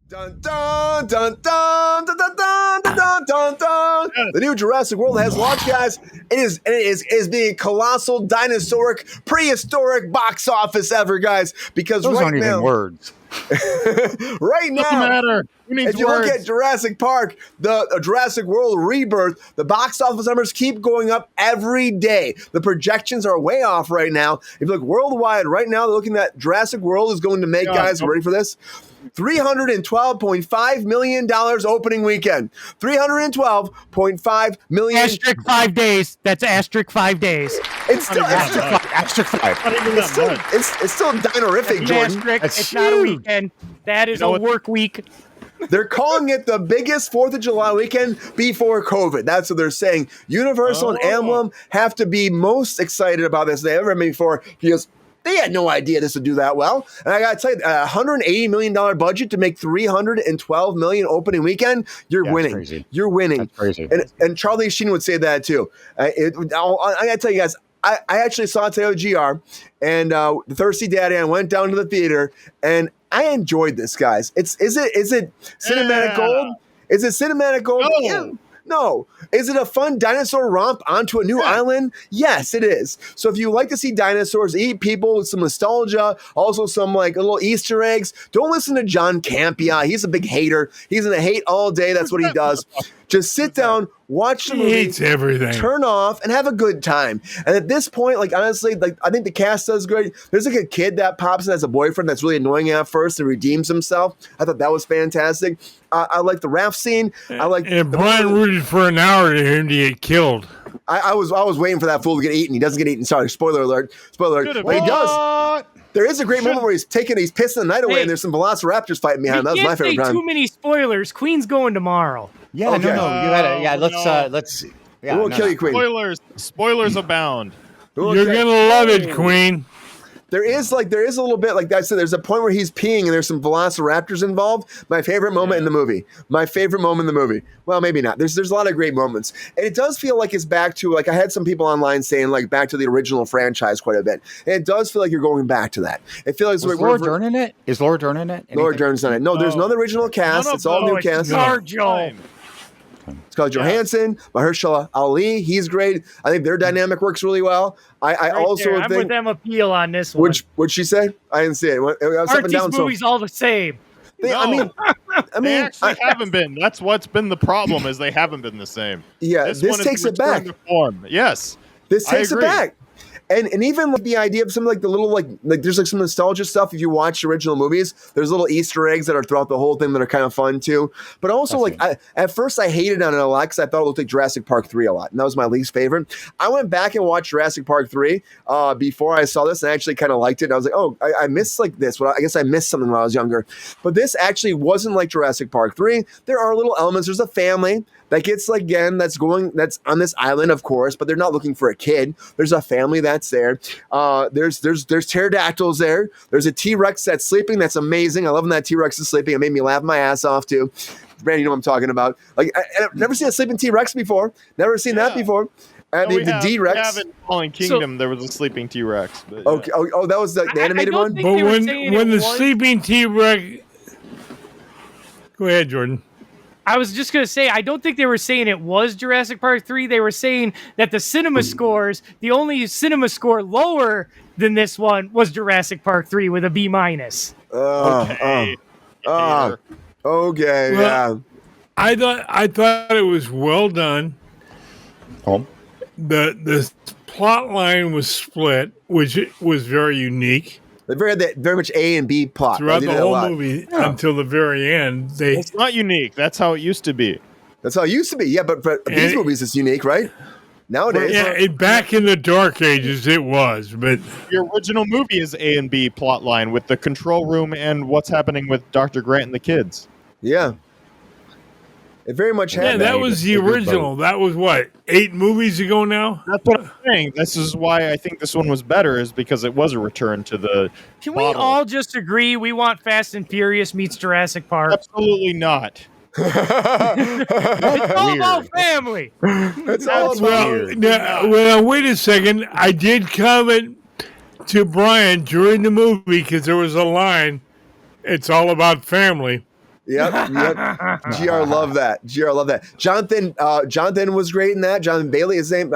Dun dun dun dun dun dun dun dun dun dun. The new Jurassic World has launched, guys. It is being colossal, dinosauric, prehistoric box office ever, guys. Because those right aren't now, even words. right now, doesn't matter. If you look at Jurassic Park, the Jurassic World Rebirth, the box office numbers keep going up every day. The projections are way off right now. If you look worldwide, right now, they're looking at Jurassic World is going to make, guys, ready for this? $312.5 million opening weekend. $312.5 million. Asterisk 5 days. That's asterisk 5 days. It's still asterisk 5. It's still dinorific, Jordan. Asterisk, it's not a weekend. That is a work week. They're calling it the biggest 4th of July weekend before COVID. That's what they're saying. Universal and Emblem have to be most excited about this they ever made before because they had no idea this would do that well. And I got to tell you, a $180 million budget to make $312 million opening weekend, you're winning. Crazy. You're winning. That's crazy. And Charlie Sheen would say that too. I got to tell you guys, I actually saw it today with GR and the Thirsty Daddy. I went down to the theater and I enjoyed this, guys. Is it cinematic gold? Is it cinematic gold? No. Yeah. No. Is it a fun dinosaur romp onto a new island? Yes, it is. So if you like to see dinosaurs eat people with some nostalgia, also some like little Easter eggs, don't listen to John Campea. He's a big hater. He's going to hate all day. That's what he does. Just sit down, watch the movie, hates everything. Turn off, and have a good time. And at this point, like honestly, like I think the cast does great. There's like a kid that pops in as a boyfriend that's really annoying at first and redeems himself. I thought that was fantastic. I like the raft scene. I like. And Brian rooted for an hour to him to get killed. I was waiting for that fool to get eaten. He doesn't get eaten. Sorry, spoiler alert. Spoiler alert. But he does. There is a great moment where he's pissing the night away, and there's some velociraptors fighting behind him. That was my favorite time. Too many spoilers. Queen's going tomorrow. Yeah, okay. No. You gotta. Yeah, let's. Yeah, we'll kill you, Queen. Spoilers abound. You're gonna love it, Queen. There is a little bit like that. So there's a point where he's peeing and there's some velociraptors involved. My favorite moment in the movie. Well, maybe not. There's a lot of great moments. And it does feel like it's back to, like I had some people online saying like back to the original franchise quite a bit. And it does feel like you're going back to that. It feels like Laura Dern in it? Is Laura Dern in it? Anything? Laura Dern's in it. No, there's no original cast. It's all new cast. Scarlett Johansson, Mahershala Ali, he's great. I think their dynamic works really well. I also I'm think with them appeal on this one. What'd she say? I didn't see it. Aren't these movies all the same? I mean, they actually haven't been. That's what's been the problem is they haven't been the same. Yeah, this takes it back. Yes, this takes it back. And even like the idea of some like the little like there's like some nostalgia stuff. If you watch original movies, there's little Easter eggs that are throughout the whole thing that are kind of fun too. But also at first I hated on it a lot because I thought it looked like Jurassic Park 3 a lot, and that was my least favorite. I went back and watched Jurassic Park 3 before I saw this, and I actually kind of liked it. And I was like, oh, I missed like this. Well, I guess I missed something when I was younger. But this actually wasn't like Jurassic Park 3. There are little elements. There's a family that gets like again that's on this island, of course, but they're not looking for a kid. There's a family that's there. There's pterodactyls there. There's a T-Rex that's sleeping. That's amazing. I love when that T-Rex is sleeping. It made me laugh my ass off too. Brandon, you know what I'm talking about. Like I've never seen a sleeping T-Rex before. Never seen that before. The D-Rex. We have in Fallen Kingdom, there was a sleeping T-Rex. But, yeah. Okay. Oh, that was the animated one? But when the sleeping T-Rex... Go ahead, Jordan. I was just going to say, I don't think they were saying it was Jurassic Park 3. They were saying that the cinema scores, the only cinema score lower than this one was Jurassic Park 3 with a B-. Okay, Well, yeah. I thought it was well done. The plot line was split, which was very unique. They very much A and B plot throughout the whole movie until the very end. It's not unique. That's how it used to be. That's how it used to be. Yeah, but for these movies, it's unique, right? Nowadays, back in the dark ages, it was. But the original movie is A and B plot line with the control room and what's happening with Dr. Grant and the kids. Yeah. It very much had that. That was the original. That was what, 8 movies ago now? That's what I'm saying. This is why I think this one was better, is because it was a return to the Can we all just agree we want Fast and Furious meets Jurassic Park? Absolutely not. It's all about family. It's all about well, wait a second. I did comment to Brian during the movie because there was a line, it's all about family. Yep. GR love that. Jonathan was great in that. Jonathan Bailey, his name.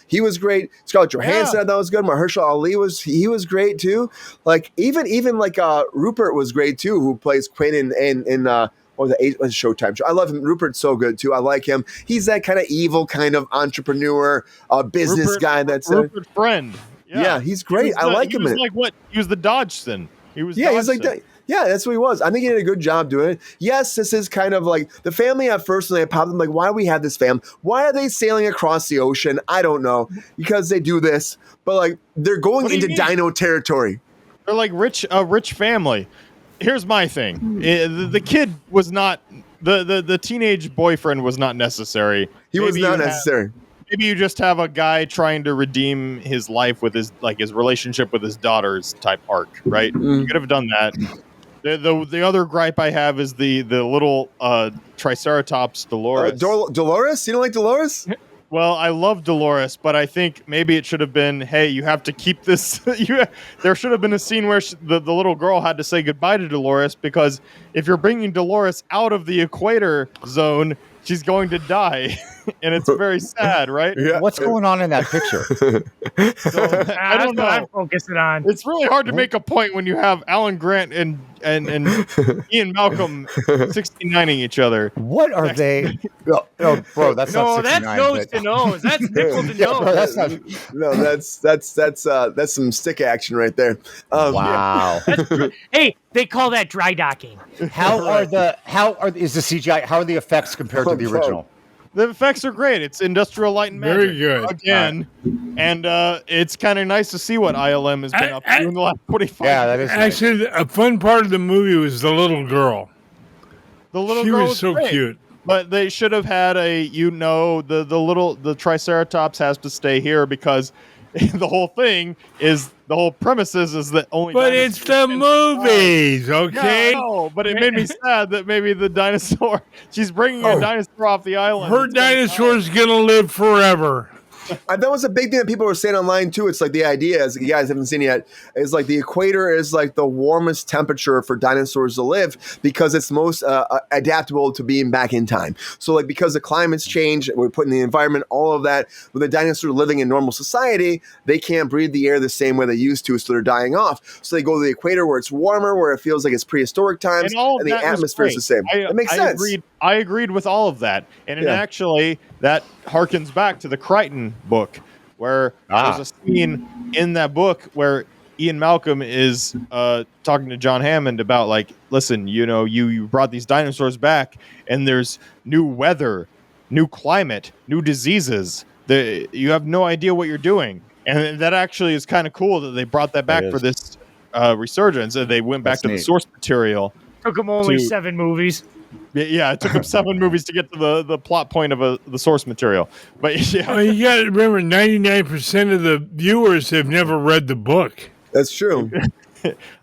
He was great. Scarlett Johansson, I thought was good. Mahershala Ali was great too. Like even like Rupert was great too, who plays Quinn in what was the Showtime show. I love him. Rupert's so good too. I like him. He's that kind of evil kind of entrepreneur, business guy. That's Rupert's friend. Yeah, he's great. I like him. He was like what? He was the Dodgson. He was like that. Yeah, that's what he was. I think he did a good job doing it. Yes, this is kind of like the family at first when they popped them, like, why do we have this fam? Why are they sailing across the ocean? I don't know. Because they do this. But like they're going into dino territory. They're like a rich family. Here's my thing. The kid was not the teenage boyfriend was not necessary. He was not necessary. Maybe you just have a guy trying to redeem his life with his relationship with his daughters type arc, right? You could have done that. The other gripe I have is the little Triceratops Dolores. Dolores? You don't like Dolores? Well, I love Dolores, but I think maybe it should have been, hey, you have to keep this. There should have been a scene where the little girl had to say goodbye to Dolores, because if you're bringing Dolores out of the equator zone, she's going to die. And it's very sad, right? Yeah. What's going on in that picture? So, I don't know. I'm focusing on. It's really hard to make a point when you have Alan Grant and Ian Malcolm 69ing each other. What are they? No, bro, that's not 69. That's nose to nose. That's nipple to nose. Bro, that's not. No, that's some stick action right there. Wow. Hey, they call that dry docking. Is the CGI? How are the effects compared to the original? The effects are great. It's industrial light and magic. Very good. Again. And it's kind of nice to see what ILM has been up to in the last 45 Yeah, that is actually nice. A fun part of the movie was the little girl. The little she girl was so great. Cute. But they should have had the Triceratops has to stay here because the whole premise is that only. But it's the movies, okay? Yeah, no, but it made me sad that maybe the dinosaur. She's bringing a dinosaur off the island. Her dinosaur's gonna live forever. That was a big thing that people were saying online too. It's like the idea, as you guys haven't seen it yet, is like the equator is like the warmest temperature for dinosaurs to live because it's most adaptable to being back in time. So like because the climate's changed, we're putting the environment, all of that. With the dinosaur living in normal society, they can't breathe the air the same way they used to, so they're dying off. So they go to the equator where it's warmer, where it feels like it's prehistoric times, and the atmosphere is the same. It makes sense. I agreed with all of that, and actually that harkens back to the Crichton book, where there's a scene in that book where Ian Malcolm is talking to John Hammond about like, listen, you brought these dinosaurs back, and there's new weather, new climate, new diseases. You have no idea what you're doing, and that actually is kind of cool that they brought that back for this resurgence, and they went back to the source material. Took them only 7 movies. Yeah, it took them 7 movies to get to the plot point of the source material. But yeah, well, you got to remember, 99% of the viewers have never read the book. That's true.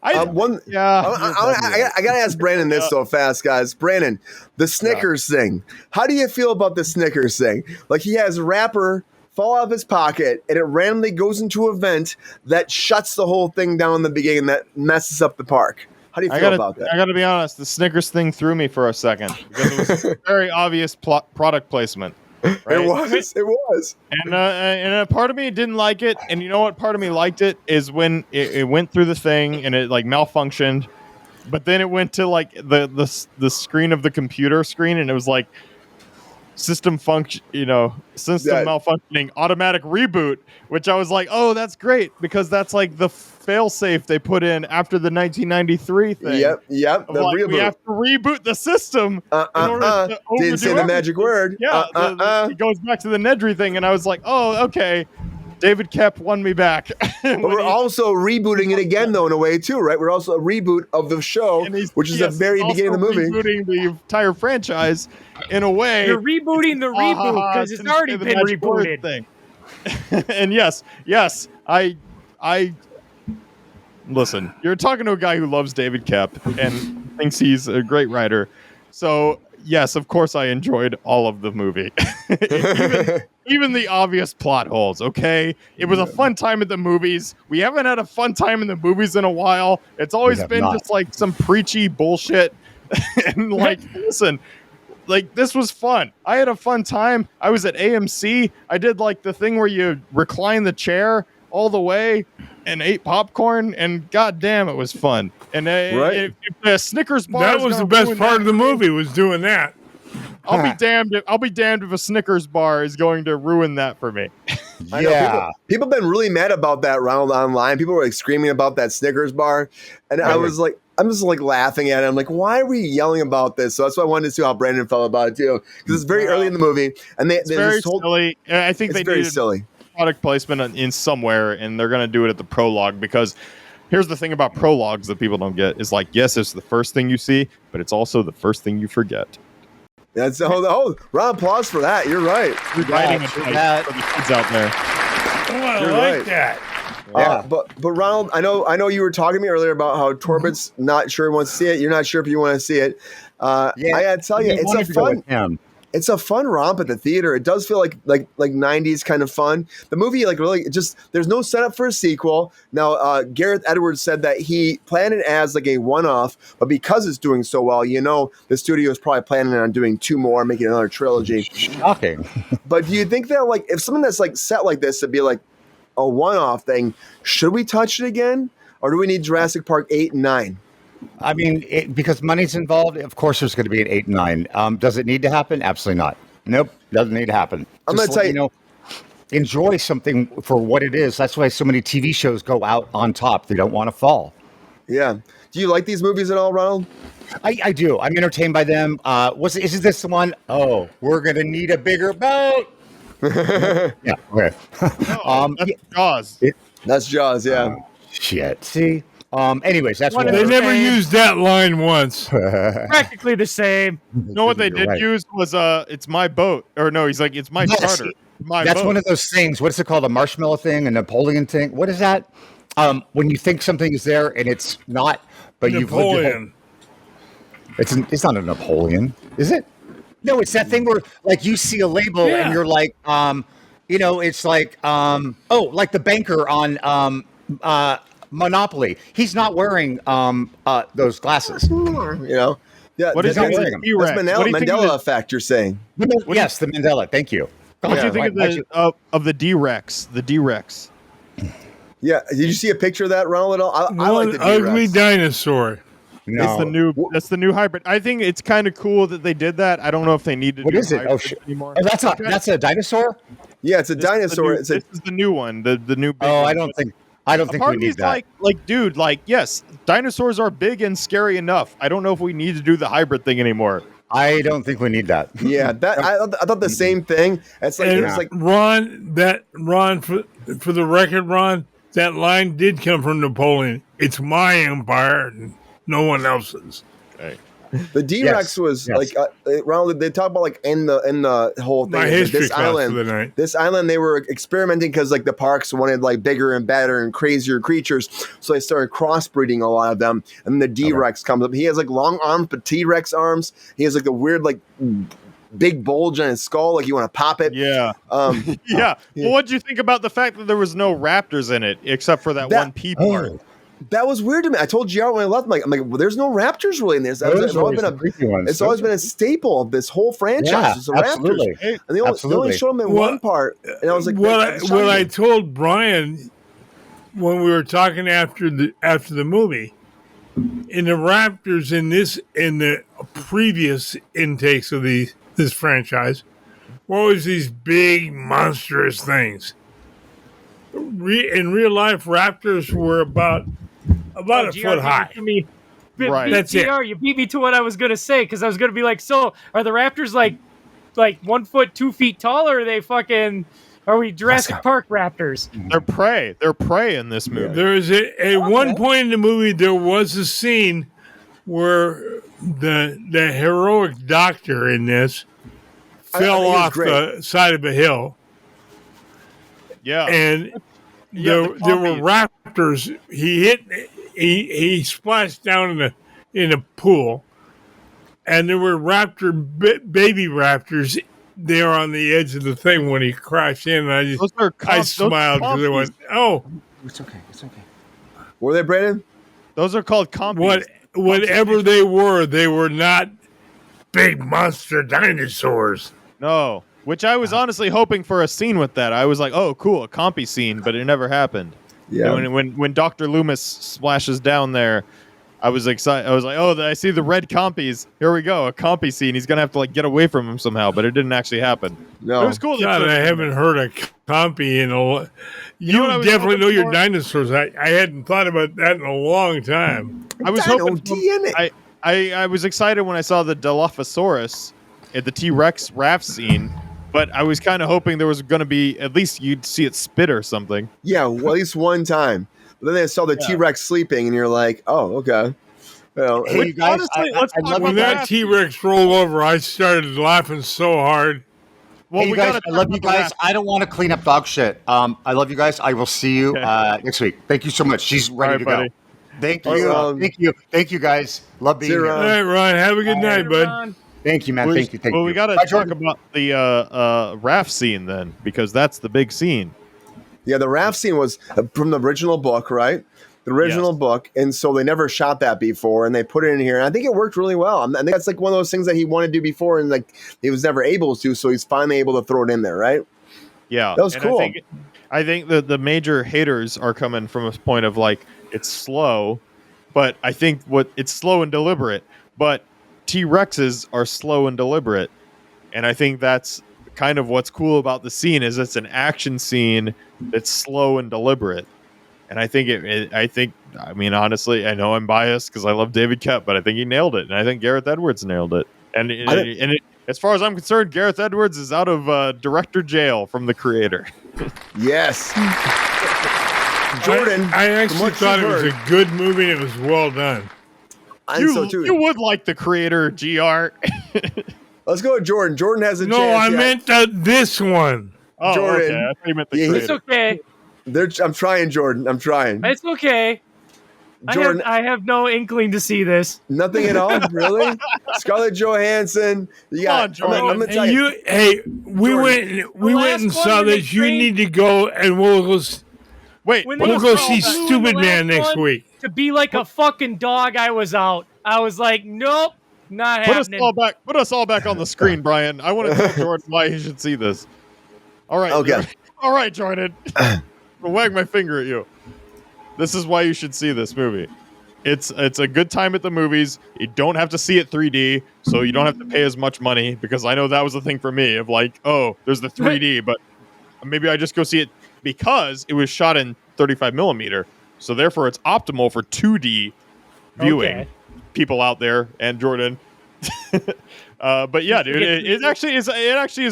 I got to ask Brandon this so fast, guys. Brandon, the Snickers thing. How do you feel about the Snickers thing? Like he has a wrapper fall out of his pocket, and it randomly goes into a vent that shuts the whole thing down in the beginning, that messes up the park. How do you feel about that? I got to be honest. The Snickers thing threw me for a second because it was very obvious product placement. Right? It was. And a part of me didn't like it. And you know what? Part of me liked it is when it went through the thing and it like malfunctioned. But then it went to like the screen of the computer screen, and it was like system malfunctioning, automatic reboot, which I was like, oh, that's great, because that's like the failsafe they put in after the 1993 thing. Yep. We have to reboot the system in order to didn't say the magic word. Yeah, it goes back to the Nedry thing, and I was like, oh, okay. David Koepp won me back. But we're also rebooting it again, though, in a way, too, right? We're also a reboot of the show, which is the very beginning of the movie. Rebooting the entire franchise in a way. You're rebooting the reboot because it's already been rebooted. Thing. And yes, I listen. You're talking to a guy who loves David Koepp and thinks he's a great writer. So yes, of course, I enjoyed all of the movie, even the obvious plot holes. Okay, it was a fun time at the movies. We haven't had a fun time in the movies in a while. It's always been just like some preachy bullshit And like, listen, like this was fun. I had a fun time. I was at AMC. I did like the thing where you recline the chair all the way and ate popcorn, and goddamn, it was fun. And if the Snickers bar, that was the best part of the movie, was doing that. I'll be damned if a Snickers bar is going to ruin that for me. Yeah. People have been really mad about that, Ronald, online. People were like screaming about that Snickers bar. And I was like, I'm just like laughing at it. I'm like, why are we yelling about this? So that's why I wanted to see how Brandon felt about it too. Because it's very early in the movie. And it's very silly. I think it's very silly. Product placement in somewhere, and they're going to do it at the prologue, because here's the thing about prologues that people don't get is like, yes, it's the first thing you see, but it's also the first thing you forget. That's round of applause for that. You're right. You're writing for the kids out there. Oh, I You're like right. that. Yeah. But Ronald, I know you were talking to me earlier about how Torben's not sure he wants to see it. You're not sure if you want to see it. I gotta tell you, it's a fun romp at the theater. It does feel like 90s kind of fun. The movie, like, really just, there's no setup for a sequel. Now, Gareth Edwards said that he planned it as like a one-off, but because it's doing so well, the studio is probably planning on doing 2 more, making another trilogy. Shocking. But do you think that, like, if something that's like set like this to be like a one-off thing, should we touch it again? Or do we need Jurassic Park 8 and 9? I mean, because money's involved, of course there's going to be an 8 and 9. Does it need to happen? Absolutely not. Nope, doesn't need to happen. I'm going to tell you, enjoy something for what it is. That's why so many TV shows go out on top. They don't want to fall. Yeah. Do you like these movies at all, Ronald? I do. I'm entertained by them. Is this the one? Oh, we're going to need a bigger boat. Yeah. Okay. That's Jaws. That's Jaws, yeah. Shit. See? Anyways, that's what They never used that line once. Practically the same. You know what they did use was it's my boat. Or no, he's like, it's my charter. That's boat. one of those things. What is it called? A marshmallow thing, a Napoleon thing? What is that? When you think something is there and it's not, but Napoleon. It's not a Napoleon, is it? No, it's that thing where like you see a label and you're like, it's like, like the banker on Monopoly. He's not wearing those glasses. Yeah. What is that's that? Mandela effect, you're saying? Yes, the Mandela. Thank you. What do you think of the D-Rex? The D-Rex. Yeah. Did you see a picture of that, Ronald, at all? I like the D-Rex. Ugly dinosaur. No. That's the new hybrid. I think it's kind of cool that they did that. I don't know if they need to do it? Oh shit! Anymore. Oh, that's a dinosaur. Yeah, it's a dinosaur. This is the new one. The new. Big one. I don't think we need that. Dude, yes, dinosaurs are big and scary enough. I don't know if we need to do the hybrid thing anymore. I don't think we need that. Yeah, I thought the same thing. It's like and Ron, for the record, Ron, that line did come from Napoleon. It's my empire, and no one else's. Okay. The D-Rex was like Ronald. They talk about like in the whole thing. My history this class island, for the night. This island, they were experimenting because like the parks wanted like bigger and better and crazier creatures, so they started crossbreeding a lot of them. And the D-Rex comes up. He has like long arms, but T-Rex arms. He has like the weird like big bulge on his skull, like you want to pop it. Yeah. Yeah. Well, what did you think about the fact that there was no raptors in it except for that one P part? That was weird to me. I told GR when I left, I'm like, well, there's no raptors really in this. It's always been a staple of this whole franchise. It's a absolutely. Raptors. And they only showed them in one part. And I was like, what I told Brian when we were talking after the movie, in the Raptors in the previous intakes of this franchise, what was these big monstrous things? In real life, raptors were about a foot high. Right. That's it. You beat me to what I was going to say, because I was going to be like, so are the raptors like 1 foot 2 feet tall, or are they fucking? Are we Jurassic Park raptors? They're prey. They're prey in this movie. There is at one point in the movie there was a scene where the heroic doctor in this fell off the side of a hill. Yeah, and there were raptors. He splashed down in a pool, and there were baby raptors there on the edge of the thing when he crashed in. And I smiled because I went, "Oh, it's okay, it's okay." Were they, Brandon? Those are called compies. whatever they were not big monster dinosaurs. No, which I was honestly hoping for a scene with that. I was like, oh, cool, a compy scene, but it never happened. Yeah. And when Dr. Loomis splashes down there, I was excited. I was like, oh, I see the red compies. Here we go, a compy scene. He's going to have to like get away from him somehow, but it didn't actually happen. No. It was cool. God, I haven't heard a compy in a... You definitely know your dinosaurs. I hadn't thought about that in a long time. I was hoping... I was excited when I saw the Dilophosaurus at the T-Rex raft scene, but I was kind of hoping there was going to be, at least you'd see it spit or something. Yeah, well, at least one time. But then I saw the T-Rex sleeping, and you're like, oh, okay. Well, Hey, you guys, honestly, When that T-Rex rolled over, I started laughing so hard. Well, hey, you guys, I love you guys. I don't want to clean up dog shit. I love you guys. I will see you next week. Thank you so much. She's ready to go. Thank you. Thank you, guys. Love being here. All right, Ron. Have a good night, bud. Thank you, man. Thank you. Well, we got to talk about the raft scene then, because that's the big scene. Yeah, the raft scene was from the original book, right? The original book, and so they never shot that before, and they put it in here, and I think it worked really well. I think that's like one of those things that he wanted to do before, and like he was never able to, so he's finally able to throw it in there, right? Yeah, that was cool. I think the major haters are coming from a point of like it's slow, but I think it's slow and deliberate. But T-Rexes are slow and deliberate, and I think that's kind of what's cool about the scene is it's an action scene that's slow and deliberate. And I think I mean, honestly, I know I'm biased because I love David Koepp, but I think he nailed it. And I think Gareth Edwards nailed it. And as far as I'm concerned, Gareth Edwards is out of director jail from the creator. Yes. Jordan, I actually thought it was a good movie and it was well done. You would like the creator, GR. Let's go with Jordan. Jordan has a chance. No, I meant this one. Oh, Jordan. Okay. I thought you meant the creator. It's okay. I'm trying, Jordan. I'm trying. It's okay. Jordan, I have no inkling to see this. Nothing at all, really. Scarlett Johansson. Yeah, I'm gonna tell you. We went and saw this. You need to go, and we'll go. Wait, we'll go see Stupid Man next week. To be like a fucking dog, I was out. I was like, nope, not happening. Put us all back on the screen, Brian. I want to tell Jordan why he should see this. All right. Okay. All right, Jordan. I'll wag my finger at you. This is why you should see this movie. It's a good time at the movies. You don't have to see it 3D, so you don't have to pay as much money, because I know that was the thing for me of like, oh, there's the 3D, but maybe I just go see it because it was shot in 35 millimeter. So therefore it's optimal for 2D viewing. Okay. People out there and Jordan. But yeah, dude, it actually is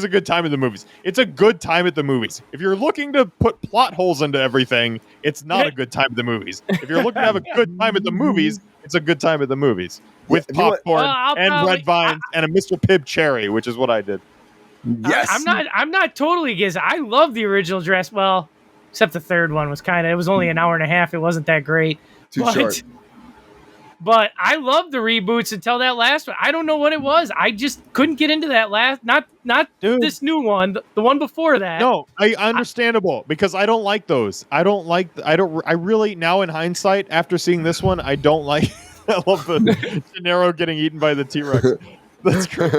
a good time at the movies. It's a good time at the movies. If you're looking to put plot holes into everything, it's not a good time at the movies. If you're looking to have a good time at the movies, it's a good time at the movies with popcorn and red vines and a Mr. Pibb cherry, which is what I did. Yes, I'm not totally against it. I love the original dress. Well, except the third one was it was only an hour and a half. It wasn't that great. Too short. But I love the reboots until that last one. I don't know what it was. I just couldn't get into that last. Not this new one. The one before that. No, I understandable because I don't like those. I really now in hindsight after seeing this one, I don't like. I love the Gennaro getting eaten by the T-Rex. That's great.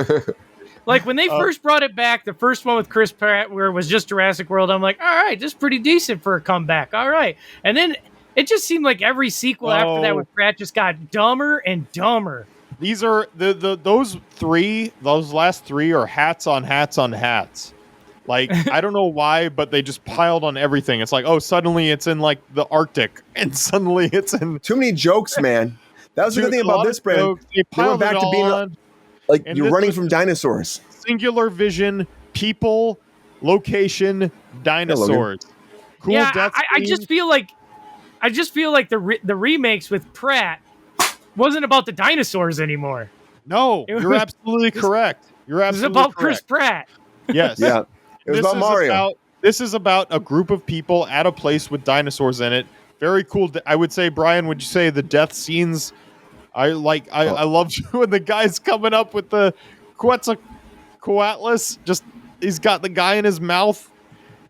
Like when they first brought it back, the first one with Chris Pratt, where it was just Jurassic World, I'm like, all right, this is pretty decent for a comeback. All right, and then. It just seemed like every sequel after that with Pratt just got dumber and dumber. These are those last three are hats on hats on hats. Like I don't know why, but they just piled on everything. It's like, oh, suddenly it's in like the Arctic, and suddenly it's in too many jokes, man. That was the good thing about this brand. They went back to being like you're running from dinosaurs. Singular vision, people, location, dinosaurs. Cool. Yeah, I just feel like. the remakes with Pratt wasn't about the dinosaurs anymore. No, you're absolutely correct. You're absolutely correct. It was about correct. Chris Pratt. Yes. Yeah. It was about Mario. This is about a group of people at a place with dinosaurs in it. Very cool. I would say, Brian, would you say the death scenes? I loved when the guy's coming up with the Quetzalcoatlus. Just he's got the guy in his mouth.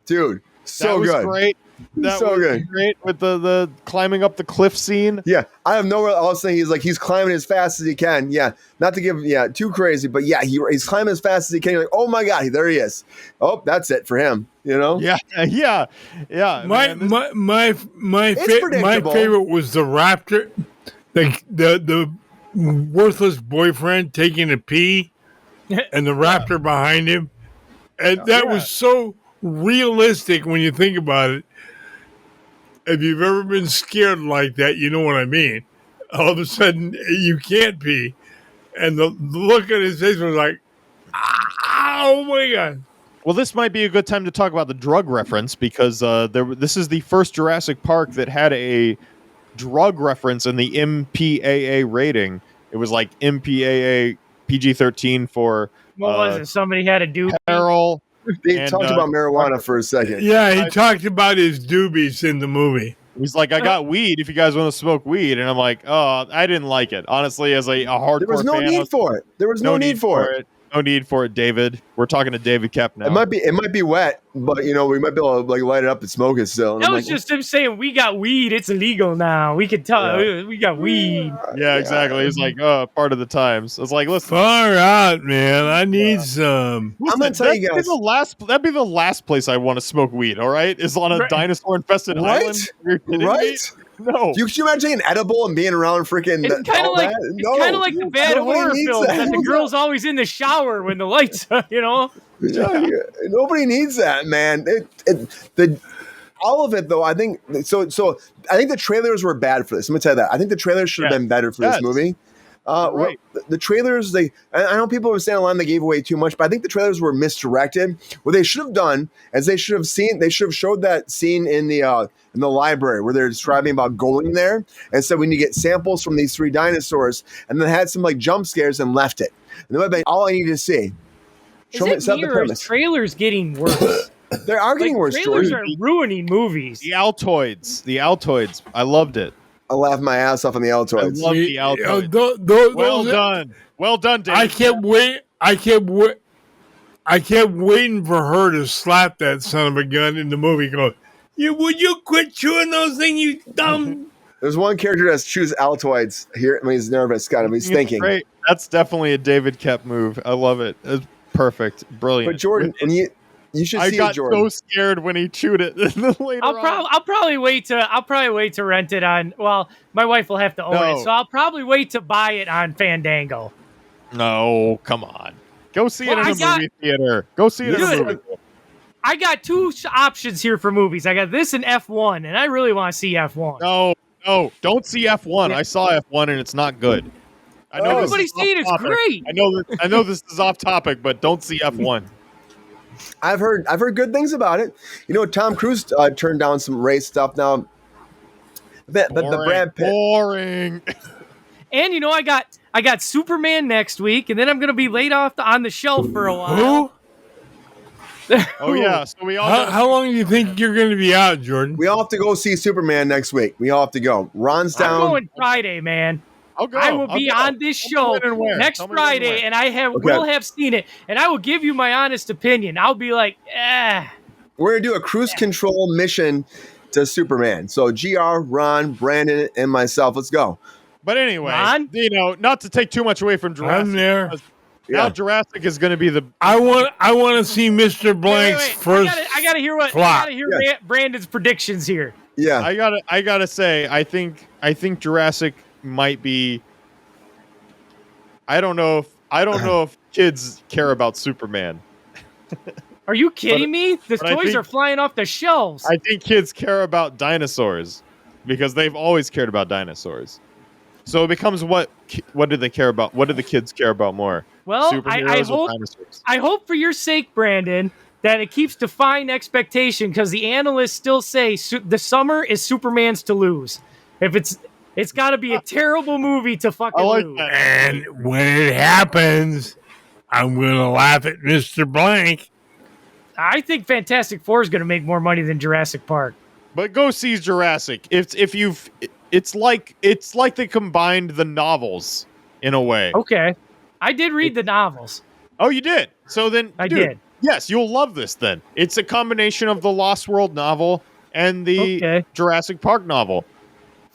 Dude, so that was good. Great. That So was good. great with the climbing up the cliff scene. Yeah, I have nowhere else saying he's climbing as fast as he can. Yeah, not to give too crazy, but yeah, he's climbing as fast as he can. You're like, oh my god, there he is. Oh, that's it for him. You know? Yeah. My predictable. favorite was the raptor, the worthless boyfriend taking a pee, and the raptor behind him, and that was so realistic when you think about it. If you've ever been scared like that, you know what I mean. All of a sudden, you can't pee, and the look on his face was like, "Oh my god!" Well, this might be a good time to talk about the drug reference because this is the first Jurassic Park that had a drug reference in the MPAA rating. It was like MPAA PG-13 for What was it? Somebody had a doobie. peril. They talked about marijuana for a second. Yeah, he talked about his doobies in the movie. He's like, I got weed if you guys want to smoke weed. And I'm like, oh, I didn't like it. Honestly, as a hardcore There was no fan, need for it. There was no need for it. No need for it, David. We're talking to David Kep now. It might be wet, but we might be able to light it up and smoke it still. And That I'm was just him saying, we got weed. It's illegal now. We can tell. We got weed. Yeah, exactly. He's like, part of the times. I was like, listen. Far out, man. I need some. I'm gonna tell you guys. That'd be the last place I want to smoke weed, all right? Is on a dinosaur-infested island. You're kidding me? No. You can imagine an edible and being around freaking. It's kind of like the bad horror films that the girl's always in the shower when the lights, Yeah, nobody needs that, man. All of it, though, I think so. I think the trailers were bad for this. Let me tell you that. I think the trailers should have been better for this movie. Right. The trailers, I know people were saying online they gave away too much, but I think the trailers were misdirected. What they should have done is they should have showed that scene in the library where they're describing about going there, and said we need to get samples from these 3 dinosaurs, and then had some jump scares and left it. And that would have been all I needed to see. Is it me or is trailers getting worse? They are getting worse. Trailers are ruining movies. The Altoids. I loved it. I laughed my ass off on the Altoids. I love the Altoids. Well done, Dave. I kept waiting for her to slap that son of a gun in the movie. Going, would you quit chewing those things, you dumb? There's one character that chews Altoids here when he's nervous. Got him. He's thinking. Great. That's definitely a David Kep move. I love it. It's perfect. Brilliant. But Jordan, and you should see it, Jordan. I got so scared when he chewed it. I'll probably wait to rent it on. Well, my wife will have to own it, so I'll probably wait to buy it on Fandango. No, come on. Go see it in a movie theater. Go see it in a movie theater. I got 2 options here for movies. I got this and F1, and I really want to see F1. No, don't see F1. Yeah. I saw F1, and it's not good. I know everybody's saying it's great. I know this is off topic, but don't see F1. I've heard good things about it. Tom Cruise turned down some race stuff now. The Brad Pitt. Boring. And I got Superman next week, and then I'm going to be laid off on the shelf for a while. Oh yeah. So we all. How long do you think you're going to be out, Jordan? We all have to go see Superman next week. We all have to go. Ron's down. I'm going Friday, man. I'll go. I will be on this show next Friday, and will have seen it, and I will give you my honest opinion. I'll be like, We're gonna do a Kruse Control mission to Superman. So GR, Ron, Brandon, and myself. Let's go. But anyway, not to take too much away from Jurassic. I'm there. Now Jurassic is going to be the. I want to see Mr. Blank's first. I gotta hear Brandon's predictions here. Yeah, I gotta say, I think Jurassic might be. I don't know if kids care about Superman. Are you kidding me? The toys are flying off the shelves. I think kids care about dinosaurs because they've always cared about dinosaurs. So it becomes what do they care about? What do the kids care about more? Well, I hope for your sake, Brandon, that it keeps defying expectation because the analysts still say the summer is Superman's to lose. If it's got to be a terrible movie to fucking lose. That. And when it happens, I'm going to laugh at Mr. Blank. I think Fantastic Four is going to make more money than Jurassic Park. But go see Jurassic. It's like they combined the novels in a way. Okay. I did read the novels. Oh, you did? So then I did. Yes, you'll love this then. It's a combination of the Lost World novel and the Jurassic Park novel.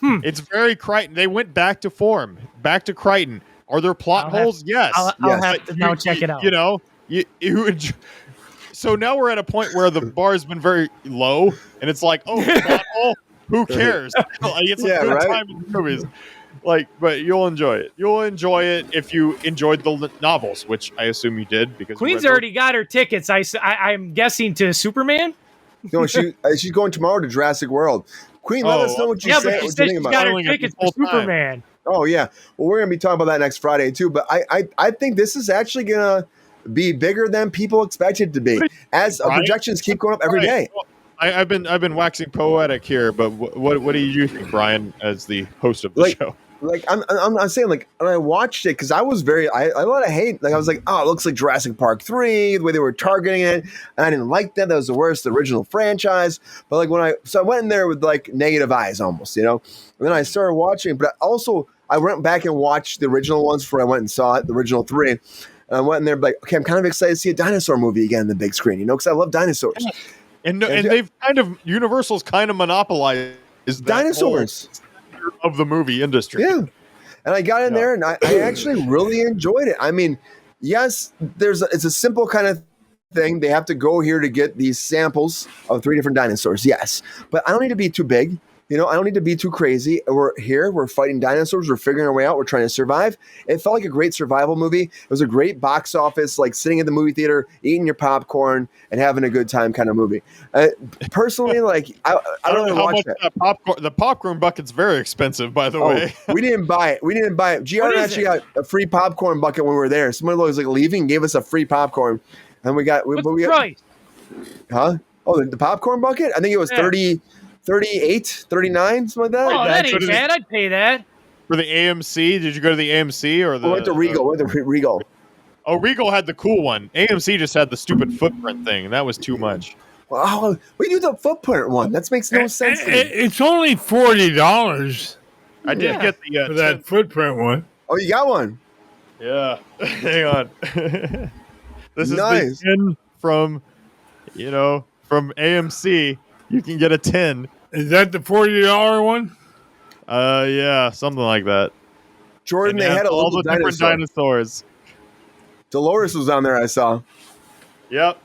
It's very Crichton. They went back to form, back to Crichton. Are there plot holes? Yes. I'll have to now check it out. You know, so now we're at a point where the bar has been very low, and it's like, oh, plot hole? Who cares? Like, it's a good time in the movies. Like, but you'll enjoy it. You'll enjoy it if you enjoyed the novels, which I assume you did because Queen's already got her tickets. I'm guessing to Superman. No, she's going tomorrow to Jurassic World. Queen, let us know what you say. But she said she's got her tickets for Superman. Oh yeah. Well, we're gonna be talking about that next Friday too. But I think this is actually gonna be bigger than people expected to be, as projections keep going up every day. Well, I've been waxing poetic here, but what do you think, Brian, as the host of the show? Like I'm saying, like, when I watched it, because I was I a lot of hate. Like, I was like, oh, it looks like Jurassic Park 3, the way they were targeting it, and I didn't like that. That was the worst, the original franchise. But like I went in there with like negative eyes almost, you know. And then I started watching, but I went back and watched the original ones before I went and saw it, the original 3. And I went in there like, okay, I'm kind of excited to see a dinosaur movie again in the big screen, you know, because I love dinosaurs. And they've Universal's kind of monopolized dinosaurs of the movie industry. Yeah. And I got in there and I actually really enjoyed it. I mean, yes, it's a simple kind of thing. They have to go here to get these samples of 3 different dinosaurs. Yes. But I don't need to be too big. You know, I don't need to be too crazy. We're here. We're fighting dinosaurs. We're figuring our way out. We're trying to survive. It felt like a great survival movie. It was a great box office, like sitting in the movie theater, eating your popcorn, and having a good time kind of movie. Personally, like, I don't know how much that. The popcorn bucket's very expensive, by the way. We didn't buy it. GR actually got a free popcorn bucket when we were there. Someone was like leaving and gave us a free popcorn. And we got... What's the price? Huh? Oh, the popcorn bucket? I think it was 38, 39, something like that. Oh, that ain't bad. I'd pay that. For the AMC? Did you go to the AMC or the... We went to Regal. Oh, Regal had the cool one. AMC just had the stupid footprint thing, and that was too much. Well, we do the footprint one. That makes no sense to me. It's only $40. I did get the... for that footprint one. Oh, you got one? Yeah. Hang on. This is nice. the 10 from AMC. You can get a 10. Is that the $40 one? Yeah, something like that. Jordan, they had all the different dinosaurs. Dolores was on there, I saw. Yep.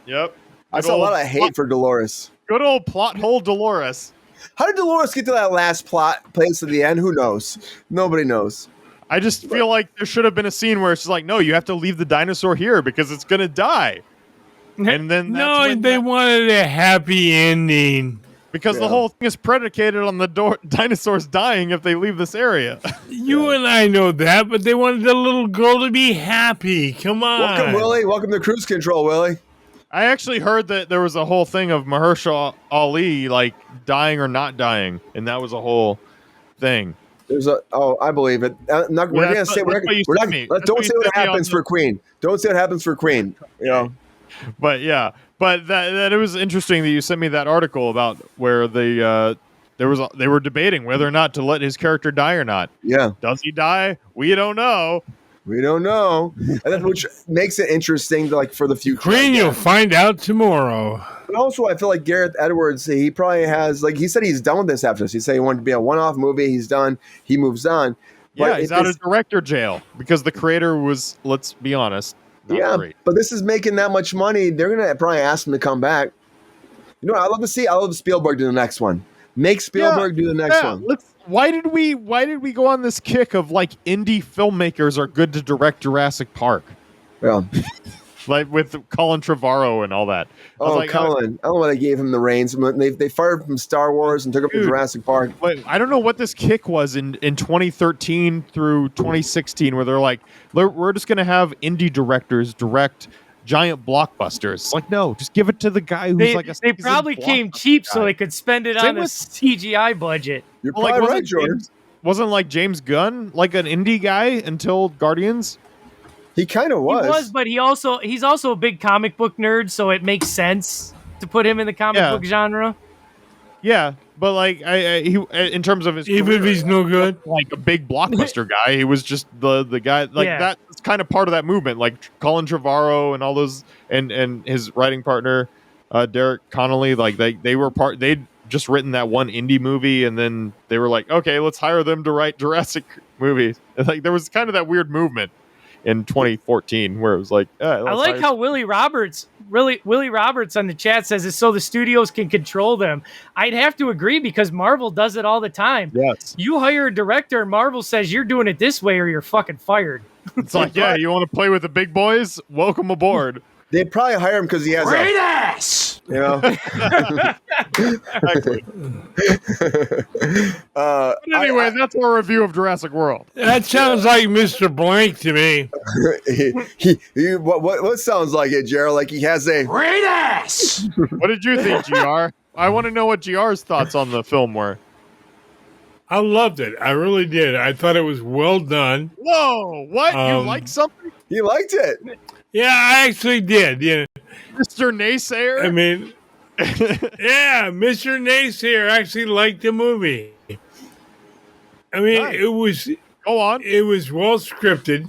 I saw a lot of hate for Dolores. Good old plot hole Dolores. How did Dolores get to that last plot place at the end? Who knows? Nobody knows. I just feel like there should have been a scene where it's like, no, you have to leave the dinosaur here because it's going to die. And then they wanted a happy ending. Because the whole thing is predicated on the dinosaurs dying if they leave this area. You and I know that, but they wanted the little girl to be happy. Come on. Welcome, Willie. Welcome to Kruse Control, Willie. I actually heard that there was a whole thing of Mahershala Ali like dying or not dying, and that was a whole thing. I believe it. Don't say what happens for Queen. Don't say what happens for Queen. You know. But that it was interesting that you sent me that article about where they were debating whether or not to let his character die or not. Yeah. Does he die? We don't know. And which makes it interesting, like, for the future. Queen, you'll find out tomorrow. But also, I feel like Gareth Edwards, he probably has, like, he said he's done with this after this. He said he wanted to be a one-off movie. He's done. He moves on. But he's out of director jail because the creator was, let's be honest, not great. But this is making that much money. They're going to probably ask him to come back. You know what I love Spielberg do the next one. Make Spielberg do the next one. Why did we go on this kick of like indie filmmakers are good to direct Jurassic Park? Yeah. Like with Colin Trevorrow and all that. Colin. I don't know why they gave him the reins. They fired him from Star Wars and took him to Jurassic Park. I don't know what this kick was in 2013 through 2016 where they're like, we're just going to have indie directors direct giant blockbusters. Like, no, just give it to the guy who's they probably came cheap so they could spend it on the CGI budget. You're probably right, Jordan. Wasn't like James Gunn like an indie guy until Guardians? He kind of was. He was, but he's also a big comic book nerd, so it makes sense to put him in the comic book genre. Yeah, but like he in terms of his even if he's no good, like a big blockbuster guy, he was just the guy like that's kind of part of that movement. Like Colin Trevorrow and all those and his writing partner Derek Connolly, like they were part. They just written that one indie movie, and then they were like, okay, let's hire them to write Jurassic movies. And like there was kind of that weird movement in 2014 where it was like, I like how Willie Roberts on the chat says it's so the studios can control them. I'd have to agree because Marvel does it all the time. Yes. You hire a director and Marvel says you're doing it this way or you're fucking fired. It's like, yeah, you want to play with the big boys? Welcome aboard. They'd probably hire him because he has great ass. You know. Anyway, that's our review of Jurassic World. That sounds like Mr. Blank to me. What sounds like it, Gerald? Like he has a great ass. What did you think, GR? I want to know what GR's thoughts on the film were. I loved it. I really did. I thought it was well done. Whoa! What? You like something? You liked it? Yeah, I actually did. Yeah, Mr. Naysayer. I mean, yeah, Mr. Naysayer actually liked the movie. I mean, Nice. it was. Go on. It was well scripted.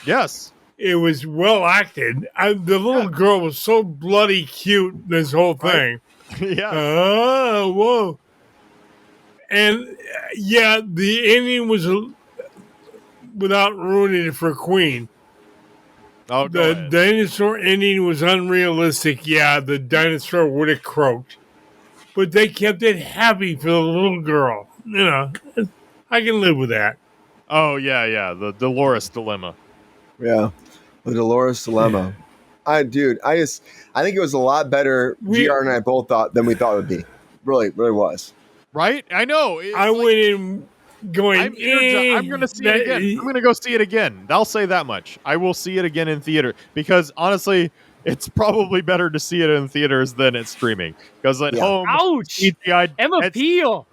Yes. It was well acted. The little girl was so bloody cute. This whole thing. Yeah. Oh, whoa. And yeah, the ending was without ruining it for Queen. Oh, The dinosaur ending was unrealistic. Yeah, the dinosaur would have croaked. But they kept it happy for the little girl. You know, I can live with that. Oh, yeah. The Dolores dilemma. Yeah. The Dolores dilemma. I think it was a lot better, GR and I both thought, than we thought it would be. Really was. Right? I know. I went in going, I'm going to see it again. I'm going to go see it again. I'll say that much. I will see it again in theater because honestly, it's probably better to see it in theaters than it's streaming. Because at home, ouch! Emma Peel.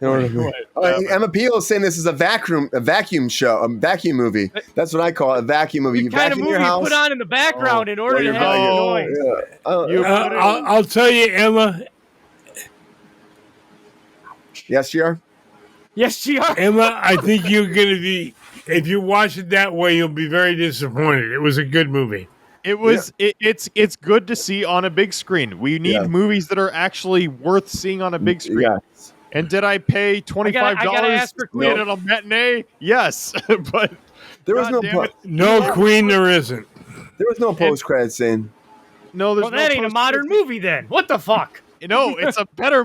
Emma Peel is saying this is a vacuum movie. That's what I call it, a vacuum movie. The kind of movie you put on in the background in order to have noise. Yeah. I'll tell you, Emma. Yes, GR? Yes, GR. Emma, I think you're going to be, if you watch it that way, you'll be very disappointed. It was a good movie. It was. Yeah. It's good to see on a big screen. We need movies that are actually worth seeing on a big screen. Yes. And did I pay $25 to see it at a matinee? Yes, but there was no Queen. There isn't. There was no post-credit scene. No, there's well, that ain't a modern movie then. What the fuck? No, it's better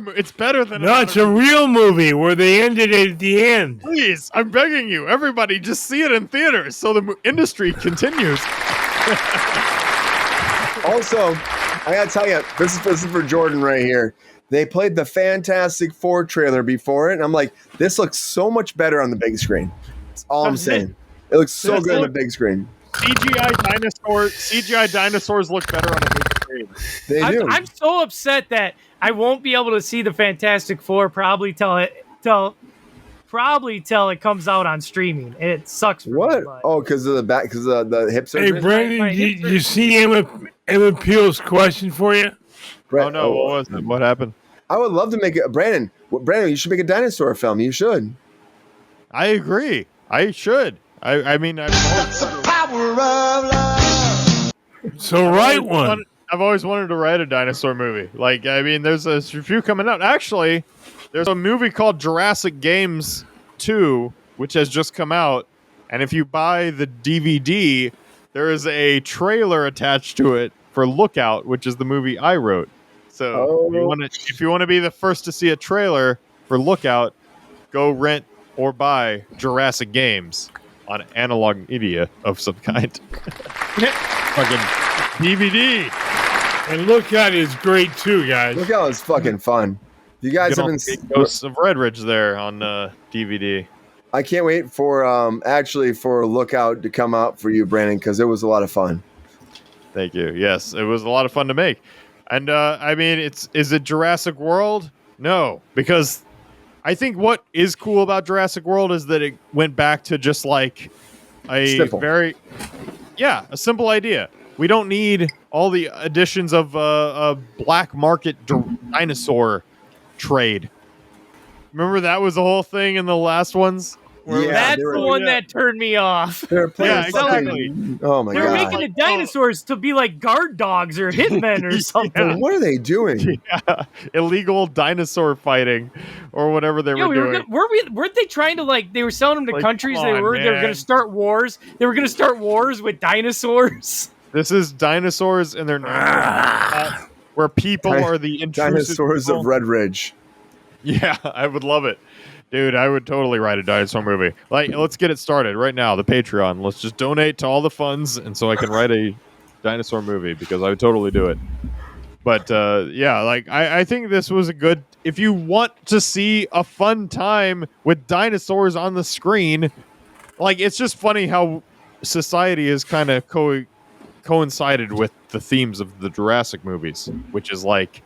than. No, it's a real movie where they ended it at the end. Please, I'm begging you, everybody, just see it in theaters so the industry continues. Also, I gotta tell you, this is for Jordan right here. They played the Fantastic Four trailer before it, and I'm like, this looks so much better on the big screen. That's all I'm saying. It looks so good on the big screen. CGI dinosaurs look better on a big screen. They do. I'm so upset that I won't be able to see the Fantastic Four probably till it comes out on streaming. It sucks. What? Oh, because of the hip surgery. Hey, Brandon, you see Emma Peel's question for you? Oh no, what was it? What happened? I would love to make it. Brandon, you should make a dinosaur film. You should. I agree. I should. I mean, That's the power of love. So write one. I've always wanted to write a dinosaur movie. Like, I mean, there's a few coming out. Actually, there's a movie called Jurassic Games 2, which has just come out. And if you buy the DVD, there is a trailer attached to it for Lookout, which is the movie I wrote. So if you want to be the first to see a trailer for Lookout, go rent or buy Jurassic Games on analog media of some kind. Fucking DVD. And Lookout is great too, guys. Lookout is fucking fun. You guys haven't seen Ghosts of Red Ridge there on DVD. I can't wait for Lookout to come out for you, Brandon, because it was a lot of fun. Thank you. Yes, it was a lot of fun to make. And I mean, is it Jurassic World? No, because I think what is cool about Jurassic World is that it went back to just like a simple idea. We don't need all the additions of a black market dinosaur trade. Remember that was the whole thing in the last ones? That's the one that turned me off. They're playing Yeah, exactly. Oh my They're god! making the dinosaurs to be like guard dogs or hitmen or something. What are they doing? Yeah. Illegal dinosaur fighting, or whatever they were doing. Weren't they trying to like? They were selling them to Like, countries. come They on, were going man. to start wars. They were going to start wars with dinosaurs. This is dinosaurs in their where people are the intrusive Dinosaurs people. of Red Ridge. Yeah, I would love it. Dude, I would totally write a dinosaur movie. Like, let's get it started right now. The Patreon. Let's just donate to all the funds, and so I can write a dinosaur movie because I would totally do it. But yeah, like I think this was a good. If you want to see a fun time with dinosaurs on the screen, like it's just funny how society is kind of coincided with the themes of the Jurassic movies, which is like,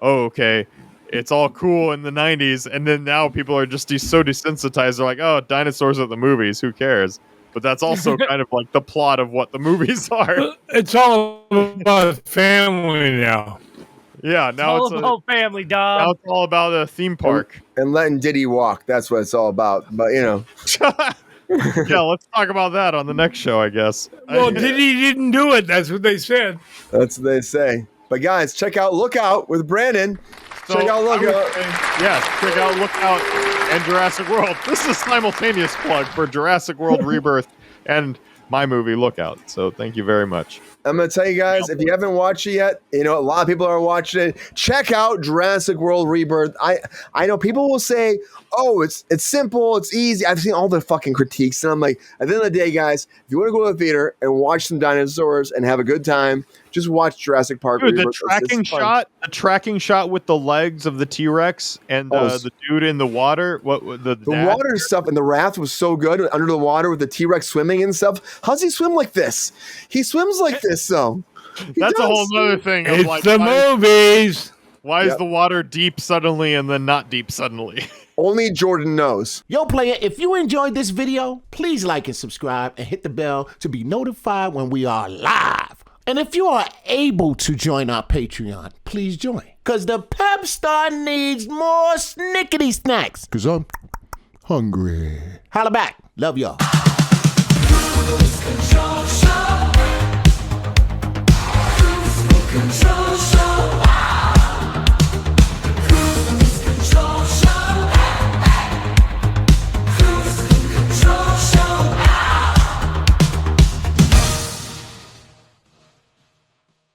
oh, okay. It's all cool in the 90s, and then now people are just so desensitized. They're like, oh, dinosaurs at the movies. Who cares? But that's also kind of like the plot of what the movies are. It's all about family now. Yeah, now All about family, dog. now it's all about a theme park. And letting Diddy walk. That's what it's all about. But, you know. Yeah, let's talk about that on the next show, I guess. Well, Diddy didn't do it. That's what they said. That's what they say. But, guys, check out Lookout with Brandon. So check out Lookout. Yes, check out Lookout and Jurassic World. This is a simultaneous plug for Jurassic World Rebirth and my movie Lookout. So thank you very much. I'm going to tell you guys, if you haven't watched it yet, you know, a lot of people are watching it. Check out Jurassic World Rebirth. I know people will say, oh, it's simple, it's easy. I've seen all the fucking critiques. And I'm like, at the end of the day, guys, if you want to go to the theater and watch some dinosaurs and have a good time, just watch Jurassic Park. Dude, Rebirth. the tracking shot with the legs of the T-Rex and the dude in the water. The water stuff and the raft was so good under the water with the T-Rex swimming and stuff. How's he swim like this? He swims like this, though. That's a whole other thing. It's like, the movies. Why is the water deep suddenly and then not deep suddenly? Only Jordan knows. Yo, player, if you enjoyed this video, please like and subscribe and hit the bell to be notified when we are live. And if you are able to join our Patreon, please join. Because the pep star needs more snickety snacks. Because I'm hungry. Holla back. Love y'all. Kruse Control Show.